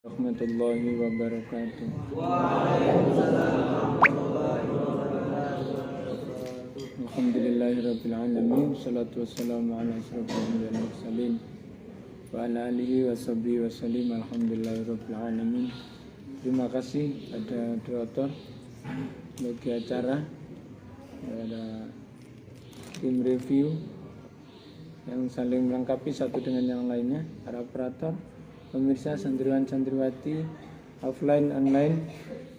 Warahmatullahi wabarakatuh. Alhamdulillahirabbil alamin. Salatu wassalamu ala asyrofil anbiya'i wal mursalin wa ala alihi washabihi wasallim. Alhamdulillahirabbil alamin. Terima kasih pada moderator bagi acara, ada tim review yang saling melengkapi satu dengan yang lainnya, para operator, pemirsa, santriwan-santriwati offline online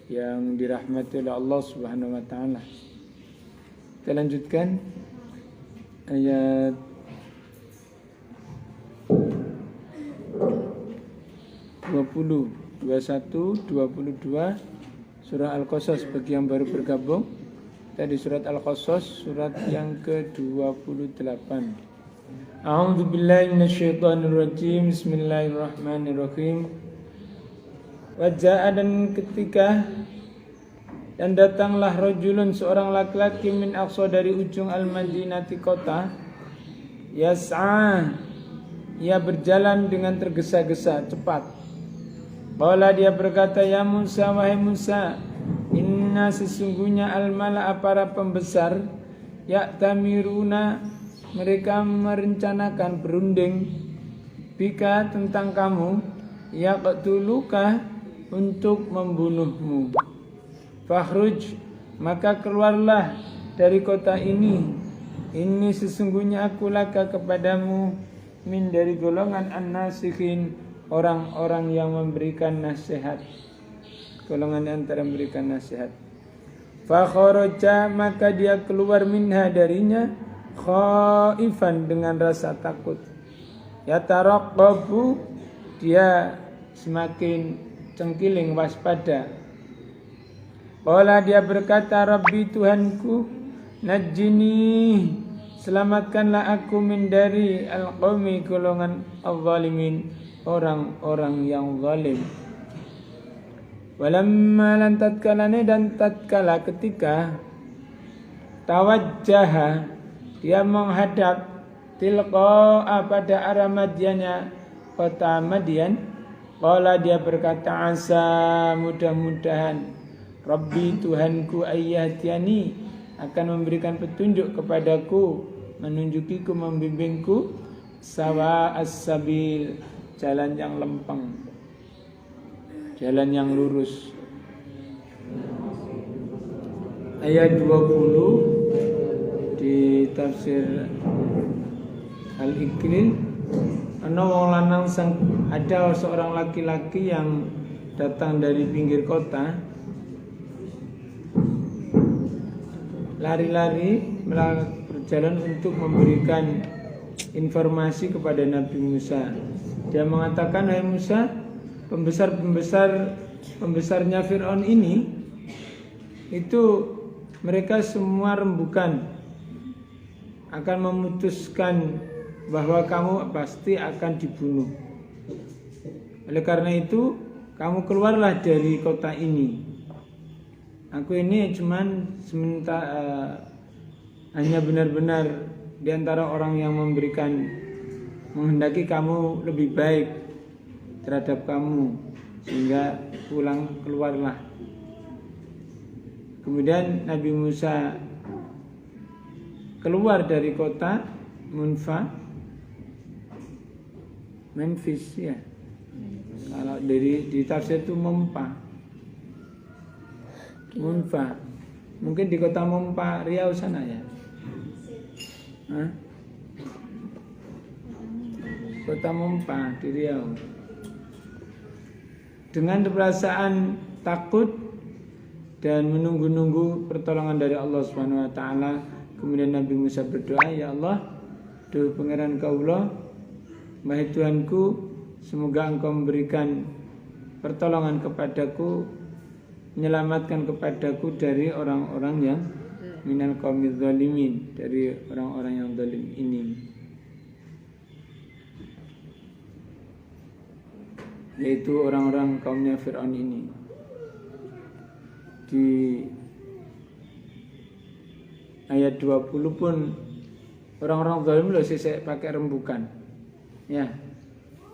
yang dirahmati oleh Allah Subhanahu wa taala. Kita lanjutkan ayat 20, 21, 22 surah Al-Qasas. Bagi yang baru bergabung, tadi surat Al-Qasas surat yang ke-28. A'udzu billahi minasyaitonir rajim. Bismillahirrahmanirrahim. Wajaa, dan ketika dan datanglah rajulun, seorang laki-laki, min aqsa, dari ujung al-Madinati, kota, yas'a, ia berjalan dengan tergesa-gesa cepat. Qala, dia berkata, ya Musa, wahai Musa, inna, sesungguhnya al-mala'a, para pembesar, ya'tamiruna, mereka merencanakan, berunding, bika, tentang kamu, yaqtuluka, untuk membunuhmu. Fakhruj, maka keluarlah dari kota ini sesungguhnya aku laka, kepadamu, min, dari golongan an-nasikhin, orang-orang yang memberikan nasihat, golongan antara memberikan nasihat. Fakharaja, maka dia keluar, minha, darinya, khaifan, dengan rasa takut. Yataraqabu, dia semakin cengkiling, waspada. Qala, dia berkata, Rabbi, Tuhanku, najjini, selamatkanlah aku, min, dari al-qaumi, golongan al-zalimin, orang-orang yang zalim. Walamma, lan tatkalane, dan tatkala, ketika, tawajjaha, dia menghadap, tilqa'a, pada arah Madyannya, kota Madyan. Qala, dia berkata, asa, mudah-mudahan, Rabbi, Tuhanku, ayyahtiani, akan memberikan petunjuk kepadaku, menunjukiku, membimbingku, sawa as-sabil, jalan yang lempeng, jalan yang lurus. Ayat 20 di tafsir Al-Iqlil, ada seorang laki-laki yang datang dari pinggir kota, lari-lari berjalan untuk memberikan informasi kepada Nabi Musa. Dia mengatakan, hai Musa, pembesarnya Fir'aun ini, itu mereka semua rembukan, akan memutuskan bahwa kamu pasti akan dibunuh. Oleh karena itu, kamu keluarlah dari kota ini. Aku ini cuman hanya benar-benar di antara orang yang menghendaki kamu lebih baik terhadap kamu, sehingga keluarlah. Kemudian Nabi Musa keluar dari kota Memphis, ya. Kalau di tafsir itu Munfa. Mungkin di kota Munfa, Riau sana, ya. Kota Munfa di Riau. Dengan perasaan takut dan menunggu-nunggu pertolongan dari Allah Subhanahu wa taala, kemudian Nabi Musa berdoa, ya Allah, duh pangeran kaulah, wahai Tuhanku, semoga Engkau memberikan pertolongan kepadaku, menyelamatkan kepadaku dari orang-orang yang minal qaumidz zalimin, dari orang-orang yang zalim ini, yaitu orang-orang kaumnya Fir'aun ini. Di ayat 20 pun orang-orang zalim loh sih pakai rembukan, ya,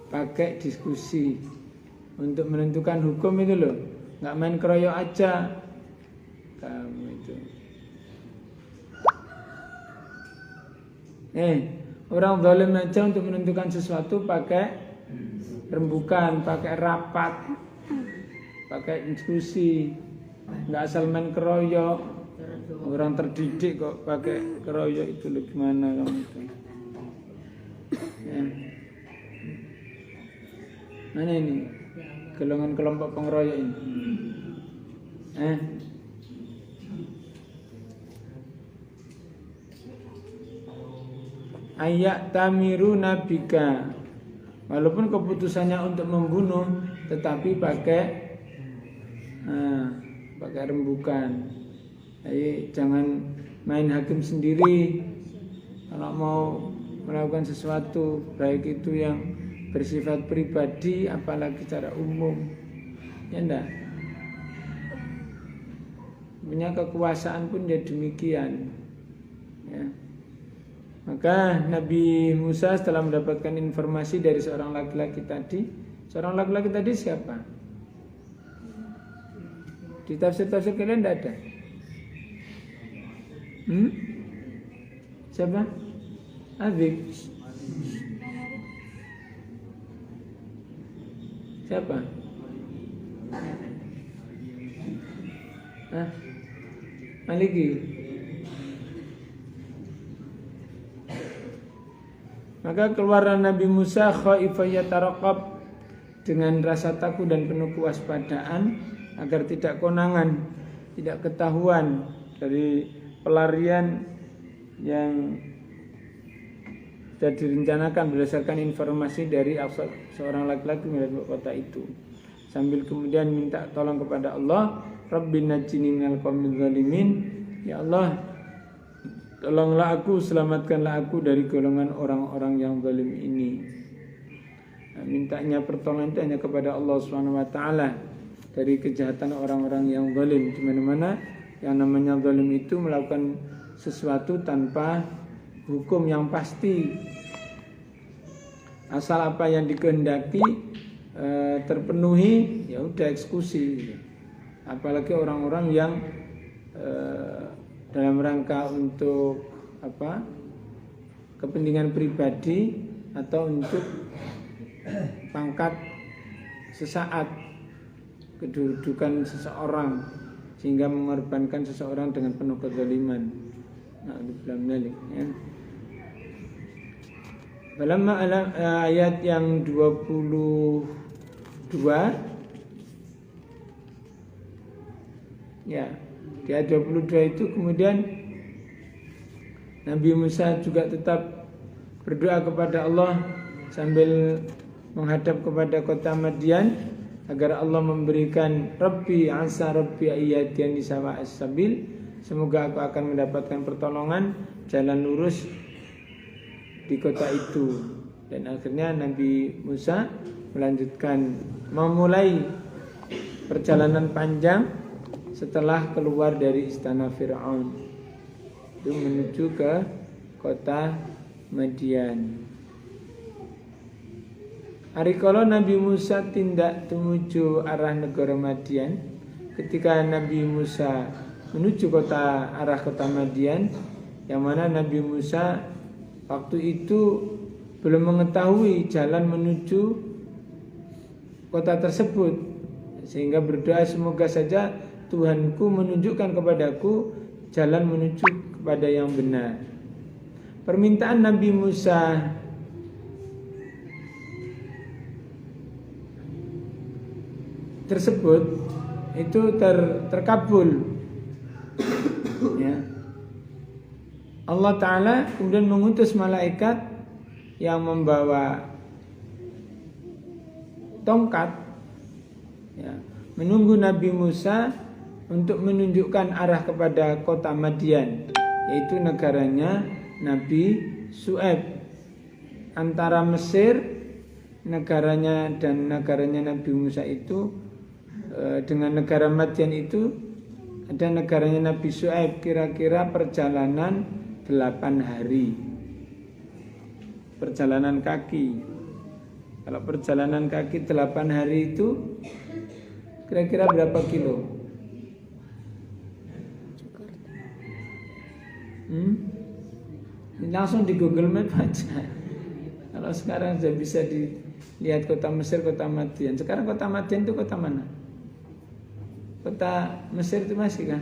pakai diskusi, untuk menentukan hukum itu loh. Nggak main keroyok aja kamu itu. Orang zalim aja untuk menentukan sesuatu pakai rembukan, pakai rapat, pakai diskusi. Nggak asal main keroyok. Orang terdidik kok pakai keroyok itu loh, gimana kamu itu? Ya. Mana ini golongan kelompok pengeroyok ini? Ayak tamiru nabika, walaupun keputusannya untuk membunuh, tetapi pakai rembukan. Jadi jangan main hakim sendiri kalau mau melakukan sesuatu, baik itu yang bersifat pribadi apalagi secara umum, ya enggak. Punya kekuasaan pun ya demikian, ya. Maka Nabi Musa setelah mendapatkan informasi dari seorang laki-laki tadi siapa? Di tafsir-tafsir kalian tidak ada. Siapa? Abik. Siapa? Maliki. Maka keluar Nabi Musa khaifan yataraqab, dengan rasa takut dan penuh kewaspadaan agar tidak konangan, tidak ketahuan dari pelarian yang sudah direncanakan berdasarkan informasi dari seorang laki-laki dari kota itu. Sambil kemudian minta tolong kepada Allah, Rabbi najjini minal qaumidz zalimin, ya Allah, tolonglah aku, selamatkanlah aku dari golongan orang-orang yang zalim ini. Nah, mintanya pertolongan itu hanya kepada Allah Subhanahu wa taala dari kejahatan orang-orang yang zalim. Di mana-mana yang namanya zalim itu melakukan sesuatu tanpa hukum yang pasti. Asal apa yang dikehendaki terpenuhi, ya udah eksekusi. Apalagi orang-orang yang dalam rangka untuk kepentingan pribadi atau untuk pangkat sesaat, kedudukan seseorang, sehingga mengorbankan seseorang dengan penuh kezaliman. Nah, ya. Dalam ayat yang 22, ya, di ayat 22 itu kemudian Nabi Musa juga tetap berdoa kepada Allah sambil menghadap kepada kota Madian agar Allah memberikan Rabbi asa Rabbi ayyadiyani sawa'as sabil, semoga aku akan mendapatkan pertolongan jalan lurus di kota itu. Dan akhirnya Nabi Musa memulai perjalanan panjang setelah keluar dari istana Fir'aun itu menuju ke kota Madian. Hari kala Nabi Musa tindak menuju arah negara Madian. Ketika Nabi Musa menuju arah kota Madian, yang mana Nabi Musa waktu itu belum mengetahui jalan menuju kota tersebut, sehingga berdoa semoga saja Tuhanku menunjukkan kepadaku jalan menuju kepada yang benar. Permintaan Nabi Musa tersebut itu terkabul, ya. Allah Ta'ala kemudian mengutus malaikat yang membawa tongkat, ya, menunggu Nabi Musa untuk menunjukkan arah kepada kota Madian, yaitu negaranya Nabi Syuaib. Antara Mesir negaranya dan negaranya Nabi Musa itu dengan negara Madian itu ada negaranya Nabi Syuaib, kira-kira perjalanan 8 hari perjalanan kaki. Kalau perjalanan kaki 8 hari itu kira-kira berapa kilo? Langsung di Google Map aja. Kalau sekarang sudah bisa dilihat kota Mesir, kota Madian. Sekarang kota Madian itu kota mana? Kota Mesir itu masih kan?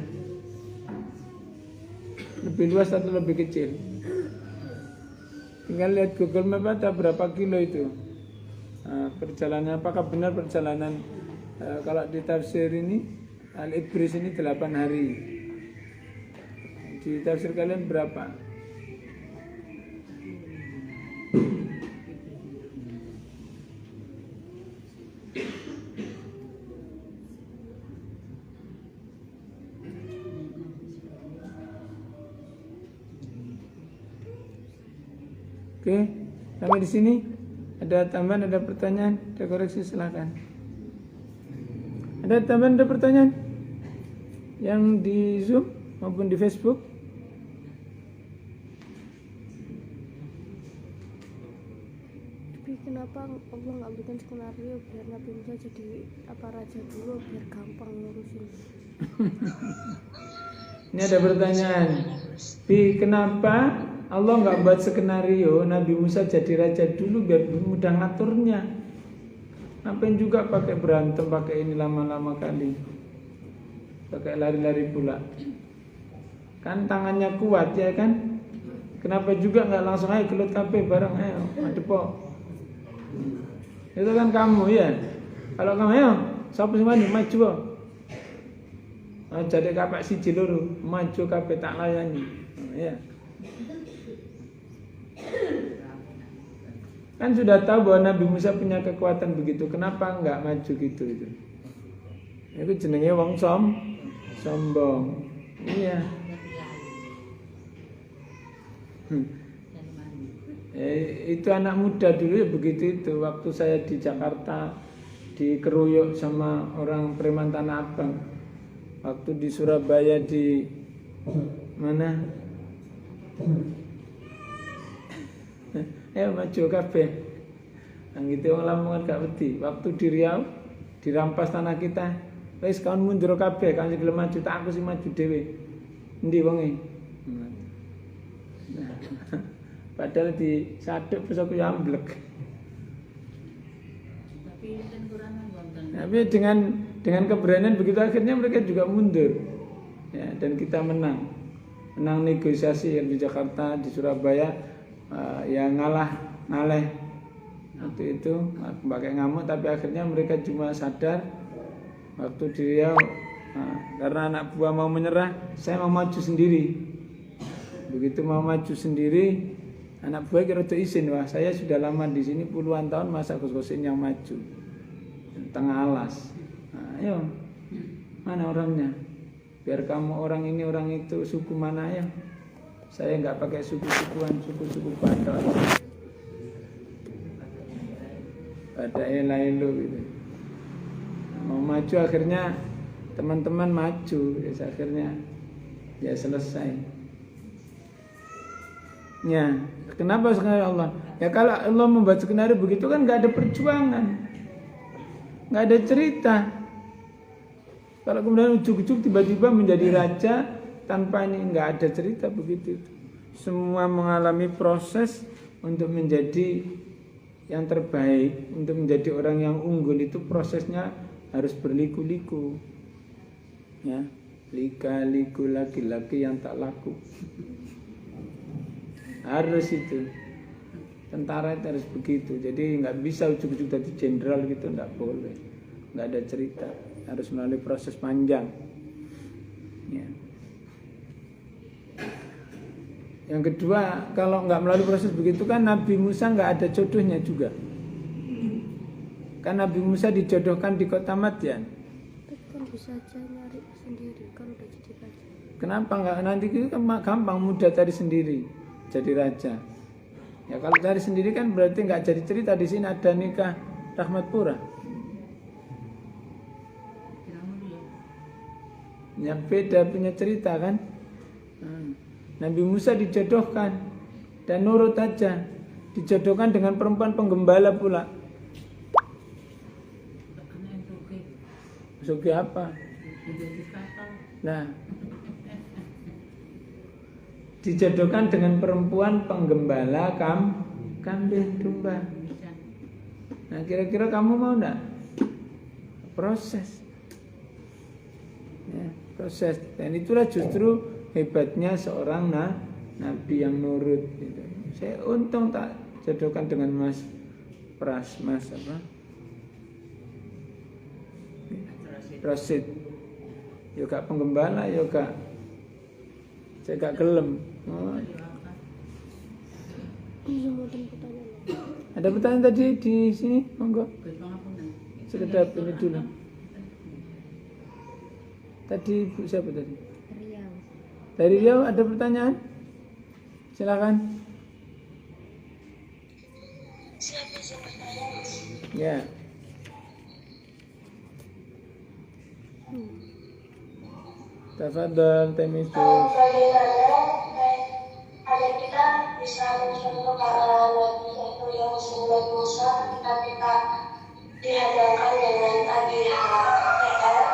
Lebih luas atau lebih kecil? Tinggal lihat Google Map ada berapa kilo itu. Perjalanan, apakah benar perjalanan kalau di tafsir ini Al-Ibris ini 8 hari. Di tafsir kalian berapa? Oke, sampai di sini. Ada tambahan, ada pertanyaan, ada koreksi, silakan. Ada tambahan, ada pertanyaan? Yang di Zoom maupun di Facebook? Tapi kenapa Allah nggak bikin skenario biar Nabi Musa jadi raja dulu biar gampang ngurusin? Ini ada pertanyaan. Kenapa Allah nggak buat skenario Nabi Musa jadi raja dulu biar mudah ngaturnya? Ngapain juga pakai berantem, pakai ini lama-lama kali, pakai lari-lari pula. Kan tangannya kuat ya kan? Kenapa juga nggak langsung ayo kelut kabeh bareng, ayo madepok. Itu kan kamu ya. Kalau kamu ayo sapa sing wani maju. Jadi kapak siji loro maju kabeh tak layani. Ya. Kan sudah tahu bahwa Nabi Musa punya kekuatan begitu, kenapa enggak maju gitu itu? Itu jenenge wong sombong. Iya. Itu anak muda dulu ya begitu itu. Waktu saya di Jakarta dikeroyok sama orang preman Tanah Abang. Waktu di Surabaya di mana? Ayo maju kabeh. Nang gitu wong Lamongan gak wedi. Waktu di Riau dirampas tanah kita. Wis kawan mundur kabeh, kan gelem maju tak aku sing maju dhewe. Endi wonge? Padahal di saduk bisa aku amblek. Tapi dengan keberanian begitu akhirnya mereka juga mundur. Ya, dan kita menang negosiasi yang di Jakarta, di Surabaya. Yang ngaleh waktu itu pakai ngamuk, tapi akhirnya mereka cuma sadar waktu di Riau karena anak buah mau menyerah, saya mau maju sendiri. Begitu mau maju sendiri, anak buah kira izin, wah saya sudah lama di sini puluhan tahun, masa kos-kosin yang maju tengah alas. Ayo mana orangnya? Biar kamu orang ini orang itu suku mana ya? Saya nggak pakai suku-sukuan, suku-suku Batak. Ada elo gitu. Mau maju akhirnya teman-teman maju, ya akhirnya ya selesai. Ya, kenapa skenario Allah? Ya kalau Allah membuat skenario begitu kan nggak ada perjuangan, nggak ada cerita. Kalau kemudian ujuk-ujuk tiba-tiba menjadi raja tanpa ini, nggak ada cerita begitu. Semua mengalami proses untuk menjadi yang terbaik, untuk menjadi orang yang unggul itu prosesnya harus berliku-liku. Ya, lika-liku laki-laki yang tak laku. Harus itu. Tentara itu harus begitu. Jadi nggak bisa ujuk-ujuk jadi jenderal gitu, nggak boleh. Nggak ada cerita. Harus melalui proses panjang. Ya. Yang kedua, kalau nggak melalui proses begitu kan Nabi Musa nggak ada jodohnya juga. Kan Nabi Musa dijodohkan di kota Madian. Tapi kan bisa aja nyari sendiri kan udah jadi raja. Kenapa nggak nanti itu kan gampang, mudah cari sendiri jadi raja. Ya kalau cari sendiri kan berarti nggak jadi cerita. Di sini ada nikah Rahmatpura. Yang beda punya cerita kan. Nabi Musa dijodohkan dan nurut aja. Dijodohkan dengan perempuan penggembala pula. Sugih apa? Nah, dijodohkan dengan perempuan penggembala kambing domba. Nah, kira-kira kamu mau enggak? Proses. Ya, proses. Dan itulah justru hebatnya seorang nabi yang nurut gitu. Saya untung tak jodohkan dengan Mas apa? Rosid. Yo gak penggembala, yo gak saya gak gelem. Oh. Ada pertanyaan tadi di sini, monggo. Sekedar ini dulu. Tadi Bu siapa tadi? Dari Riau ada pertanyaan? Silakan. Ya. Tafadhal Temisus. Ada kita bisa mencontoh para nabi yaitu yang Nabi Musa ketika dihadapkan dengan Abi PR,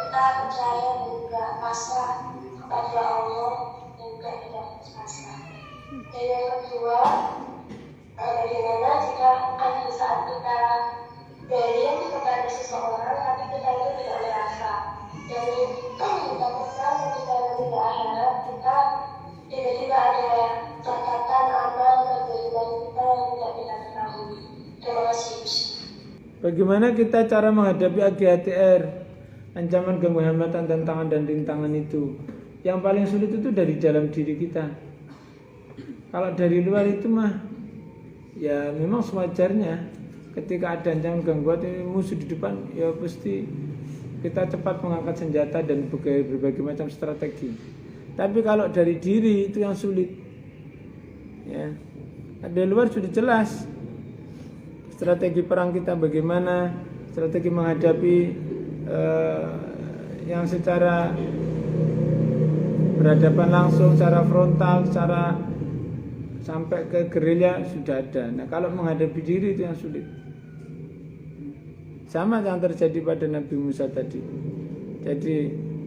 kita percaya juga pasrah kepada Allah juga tidak pasrah. Dan yang kedua, bagaimana jika ada saat kita berikan kepada seseorang tapi kita itu tidak merasa, dan kita takutkan ketika nanti di akhirat kita tiba-tiba ada catatan amal kebaikan kita yang tidak kita ketahui. Terima kasih. Bagaimana kita cara menghadapi AGHTR, ancaman gangguan hambatan tantangan dan rintangan itu? Yang paling sulit itu dari dalam diri kita. Kalau dari luar itu mah ya memang sewajarnya. Ketika ada ancaman gangguan musuh di depan, ya pasti kita cepat mengangkat senjata dan berbagai macam strategi. Tapi kalau dari diri itu yang sulit. Ya, dari luar sudah jelas strategi perang kita bagaimana, strategi menghadapi yang secara berhadapan langsung, secara frontal, secara sampai ke gerilya sudah ada. Nah, kalau menghadapi diri itu yang sulit. Sama yang terjadi pada Nabi Musa tadi. Jadi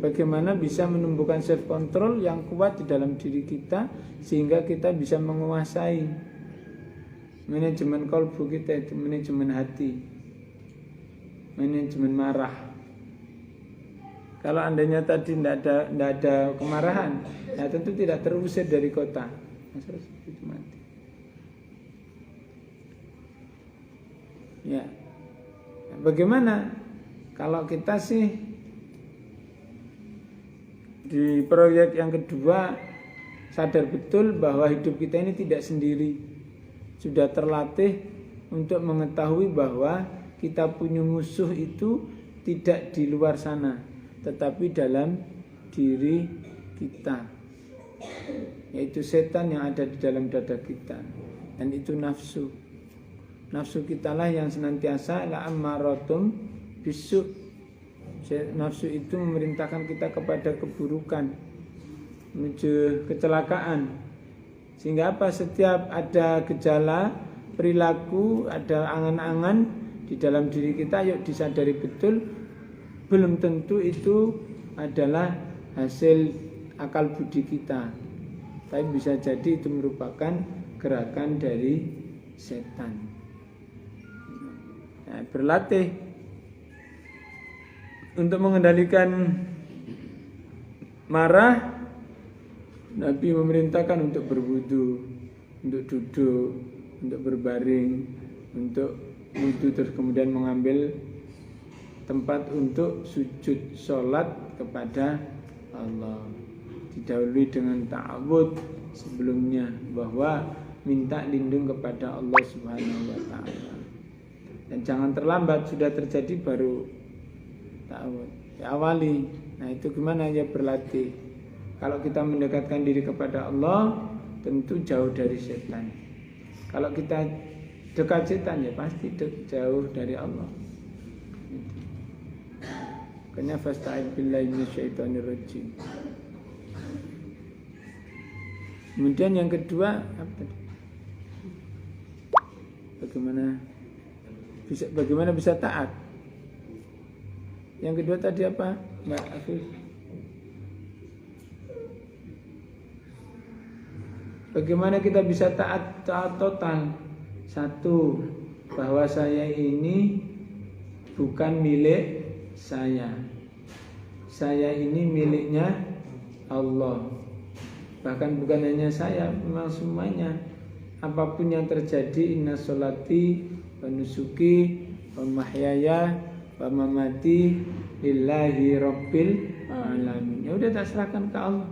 bagaimana bisa menumbuhkan self control yang kuat di dalam diri kita sehingga kita bisa menguasai manajemen kalbu kita itu, manajemen hati, manajemen marah. Kalau andainya tadi tidak ada kemarahan, ya tentu tidak terusir dari kota. Itu mati. Ya. Bagaimana kalau kita sih di proyek yang kedua sadar betul bahwa hidup kita ini tidak sendiri, sudah terlatih untuk mengetahui bahwa kita punya musuh itu tidak di luar sana, tetapi dalam diri kita, yaitu setan yang ada di dalam dada kita, dan itu nafsu. Nafsu kita lah yang senantiasa la'amaratum bisu. Nafsu itu memerintahkan kita kepada keburukan, menuju kecelakaan. Sehingga apa? Setiap ada gejala perilaku, ada angan-angan di dalam diri kita, yuk disadari betul, belum tentu itu adalah hasil akal budi kita, tapi bisa jadi itu merupakan gerakan dari setan. Nah, berlatih untuk mengendalikan marah. Nabi memerintahkan untuk berwudu, untuk duduk, untuk berbaring, untuk wudu terus kemudian mengambil tempat untuk sujud sholat kepada Allah. Didahului dengan ta'awud sebelumnya bahwa minta lindung kepada Allah Subhanahu wa ta'ala. Dan jangan terlambat, sudah terjadi baru ta'awud. Ya, awali. Nah, itu gimana ya berlatih. Kalau kita mendekatkan diri kepada Allah, tentu jauh dari setan. Kalau kita dekat setan, ya pasti jauh dari Allah. Makanya fasta'id billahi minasyaitonir rajim. Kemudian yang kedua apa tadi? Bagaimana bisa taat? Yang kedua tadi apa, Mbak Afif? Bagaimana kita bisa taat total? Satu, bahwa saya ini bukan milik saya. Saya ini miliknya Allah. Bahkan bukan hanya saya, memang semuanya. Apapun yang terjadi, inna sholati wa nusuki wa mahyaya wa mamati lillahi rabbil alamin. Ya udah, tak serahkan ke Allah.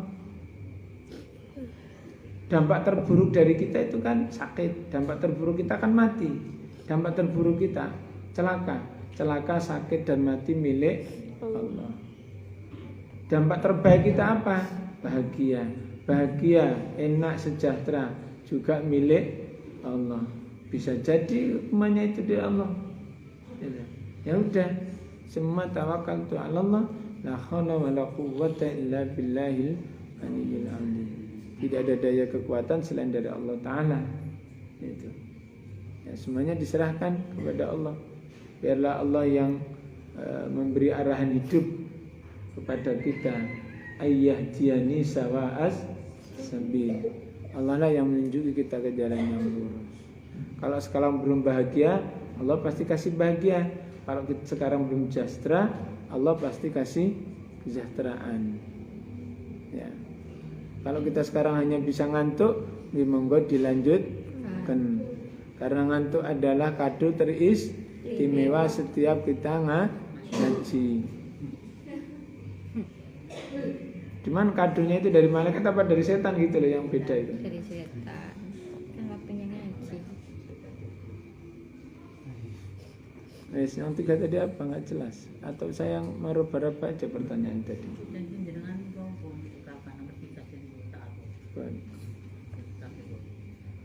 Dampak terburuk dari kita itu kan sakit. Dampak terburuk kita kan mati. Dampak terburuk kita celaka. Celaka, sakit, dan mati milik Allah. Dampak terbaik kita apa? Bahagia. Bahagia, enak, sejahtera juga milik Allah. Bisa jadi hukumannya itu dari Allah. Ya udah, semua tawakal tu ala Allah. La haula wala quwwata illa billahil aliyyil azim. Tidak ada daya kekuatan selain dari Allah Ta'ala. Itu. Ya, semuanya diserahkan kepada Allah. Biarlah Allah yang memberi arahan hidup kepada kita. Ayyahdiyani sawa'as sabil. Allah lah yang menunjuki kita ke jalan yang lurus. Kalau sekarang belum bahagia, Allah pasti kasih bahagia. Kalau kita sekarang belum sejahtera, Allah pasti kasih kesejahteraan. Ya. Kalau kita sekarang hanya bisa ngantuk, monggo dilanjutkan. Karena ngantuk adalah kado teristimewa setiap kita ngaji. Cuman kadonya itu dari malaikat apa dari setan gitu loh, yang beda itu. Dari setan. Kan waktunya ngaji. Yang tiga tadi apa, nggak jelas? Atau saya yang meraba-raba aja pertanyaan tadi.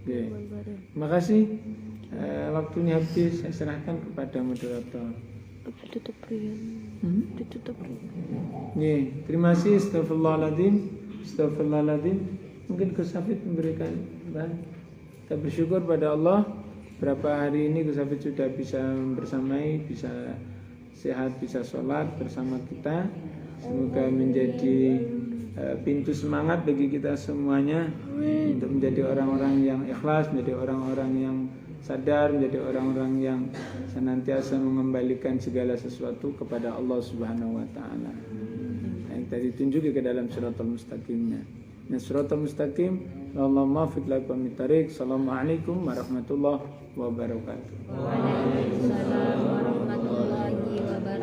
Oke. Terima kasih. Waktunya habis, saya serahkan kepada moderator. Ditutup Rian. Ditutup Rian. Nih, terima kasih. Astagfirullahaladzim. Astagfirullahaladzim. Mungkin Gus Hafid memberikan bahan. Kita bersyukur pada Allah. Berapa hari ini Gus Hafid sudah bisa bersamai, bisa sehat, bisa sholat bersama kita. Semoga menjadi pintu semangat bagi kita semuanya untuk menjadi orang-orang yang ikhlas, menjadi orang-orang yang sadar, menjadi orang-orang yang senantiasa mengembalikan segala sesuatu kepada Allah Subhanahu wa taala. Yang tadi tunjuki ke dalam Shiratal Mustaqimnya. Nah, Shiratal Mustaqim, Allahumma fiq lakum mitariq. Assalamualaikum warahmatullahi wabarakatuh. Waalaikumsalam warahmatullahi wabarakatuh.